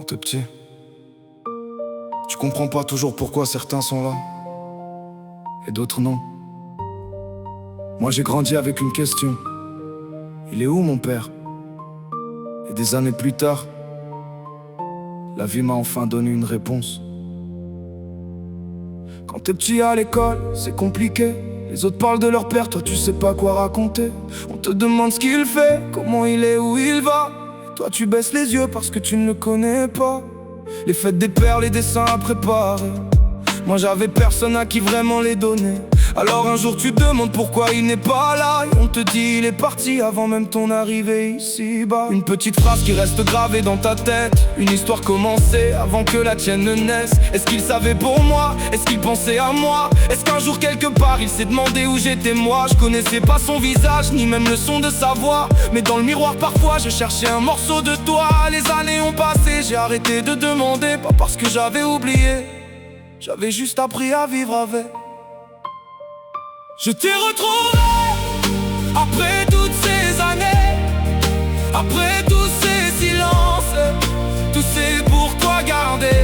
quand t'es petit. Tu comprends pas toujours pourquoi certains sont là et d'autres non. Moi j'ai grandi avec une question: il est où mon père? Et des années plus tard, la vie m'a enfin donné une réponse. Quand t'es petit à l'école, c'est compliqué. Les autres parlent de leur père, toi tu sais pas quoi raconter. On te demande ce qu'il fait, comment il est, où il va. Et toi tu baisses les yeux parce que tu ne le connais pas. Les fêtes des pères, les dessins à préparer. Moi j'avais personne à qui vraiment les donner. Alors un jour tu te demandes pourquoi il n'est pas là. Et on te dit il est parti avant même ton arrivée ici-bas. Une petite phrase qui reste gravée dans ta tête. Une histoire commencée avant que la tienne ne naisse. Est-ce qu'il savait pour moi? Est-ce qu'il pensait à moi? Est-ce qu'un jour quelque part il s'est demandé où j'étais moi? Je connaissais pas son visage ni même le son de sa voix. Mais dans le miroir parfois je cherchais un morceau de toi. Les années ont passé, j'ai arrêté de demander. Pas parce que j'avais oublié, j'avais juste appris à vivre avec. Je t'ai retrouvé après toutes ces années, après tous ces silences, tous ces pourquoi garder.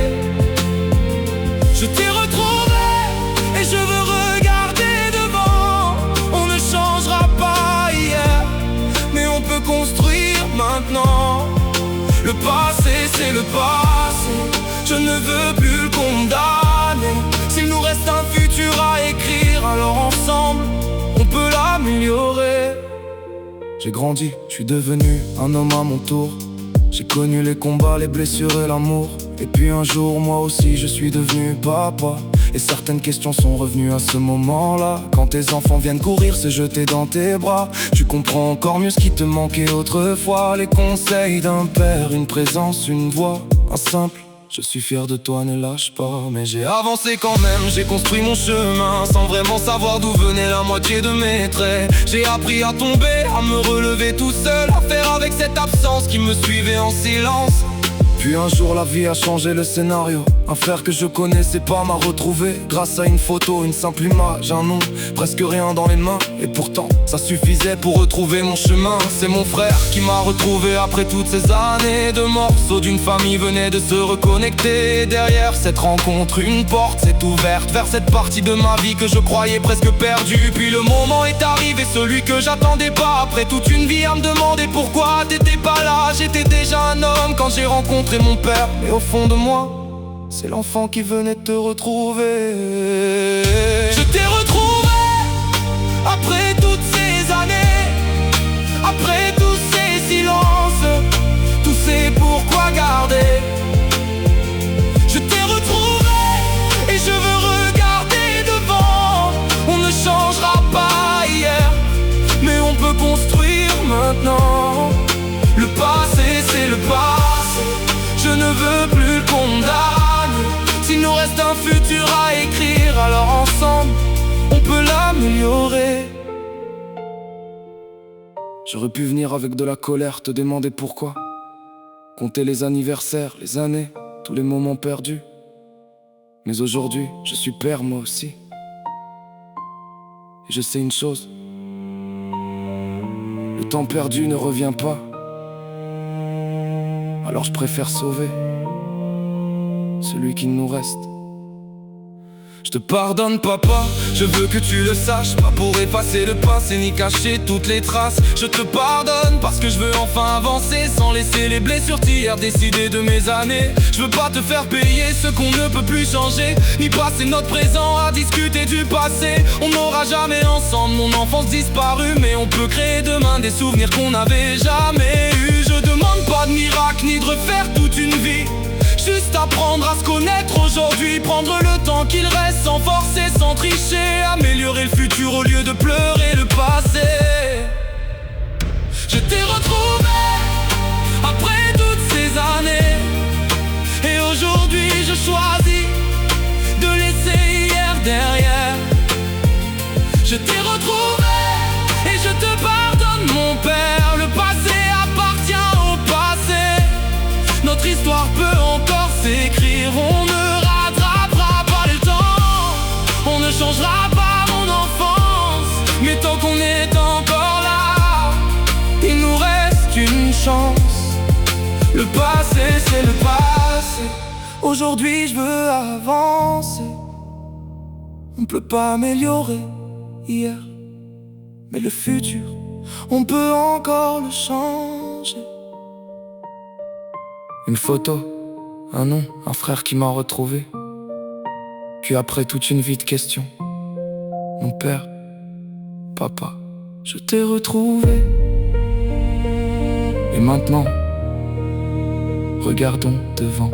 Je t'ai retrouvé et je veux regarder devant. On ne changera pas hier, mais on peut construire maintenant. Le passé c'est le passé, je ne veux plus le condamner. S'il nous reste un futur à écrire, alors ensemble, on peut l'améliorer. J'ai grandi, je suis devenu un homme à mon tour. J'ai connu les combats, les blessures et l'amour. Et puis un jour, moi aussi, je suis devenu papa. Et certaines questions sont revenues à ce moment-là. Quand tes enfants viennent courir, se jeter dans tes bras, tu comprends encore mieux ce qui te manquait autrefois. Les conseils d'un père, une présence, une voix, un simple: je suis fier de toi, ne lâche pas. Mais j'ai avancé quand même, j'ai construit mon chemin sans vraiment savoir d'où venait la moitié de mes traits. J'ai appris à tomber, à me relever tout seul, à faire avec cette absence qui me suivait en silence. Puis un jour la vie a changé le scénario. Un frère que je connaissais pas m'a retrouvé grâce à une photo, une simple image, un nom, presque rien dans les mains. Et pourtant ça suffisait pour retrouver mon chemin. C'est mon frère qui m'a retrouvé après toutes ces années. Deux morceaux d'une famille venaient de se reconnecter. Et derrière cette rencontre, une porte s'est ouverte vers cette partie de ma vie que je croyais presque perdue. Puis le moment est arrivé, celui que j'attendais pas. Après toute une vie à me demander pourquoi t'étais pas là. J'étais déjà un homme quand j'ai rencontré mon père. Mais au fond de moi, c'est l'enfant qui venait te retrouver. Je t'ai retrouvé après toutes ces années, après tous ces silences, tous ces pourquoi garder. Je t'ai retrouvé et je veux regarder devant. On ne changera pas hier, mais on peut construire maintenant. Le passé c'est le passé, je ne veux plus le condamner. S'il nous reste un futur à écrire, alors ensemble, on peut l'améliorer. J'aurais pu venir avec de la colère, te demander pourquoi, compter les anniversaires, les années, tous les moments perdus. Mais aujourd'hui, je suis père moi aussi. Et je sais une chose: le temps perdu ne revient pas. Alors je préfère sauver celui qui nous reste. Je te pardonne papa, je veux que tu le saches. Pas pour effacer le passé ni cacher toutes les traces. Je te pardonne parce que je veux enfin avancer, sans laisser les blessures d'hier décider de mes années. Je veux pas te faire payer ce qu'on ne peut plus changer, ni passer notre présent à discuter du passé. On n'aura jamais ensemble mon enfance disparue, mais on peut créer demain des souvenirs qu'on n'avait jamais eu. Je demande pas de miracle ni de refaire toute une vie, juste apprendre à se connaître aujourd'hui. Prendre le temps qu'il reste sans forcer, sans tricher. Améliorer le futur au lieu de pleurer le passé. Je t'ai retrouvé après toutes ces années, et aujourd'hui je choisis de laisser hier derrière. Je t'ai retrouvé et je te pardonne mon père. Le passé appartient au passé, notre histoire peut encore s'écrire. On ne rattrapera pas le temps, on ne changera pas mon enfance, mais tant qu'on est encore là, il nous reste une chance. Le passé c'est le passé, passé. Aujourd'hui je veux avancer. On peut pas améliorer hier, mais le futur, on peut encore le changer. Une photo, un nom, un frère qui m'a retrouvé. Puis après toute une vie de questions, mon père, papa, je t'ai retrouvé. Et maintenant, regardons devant.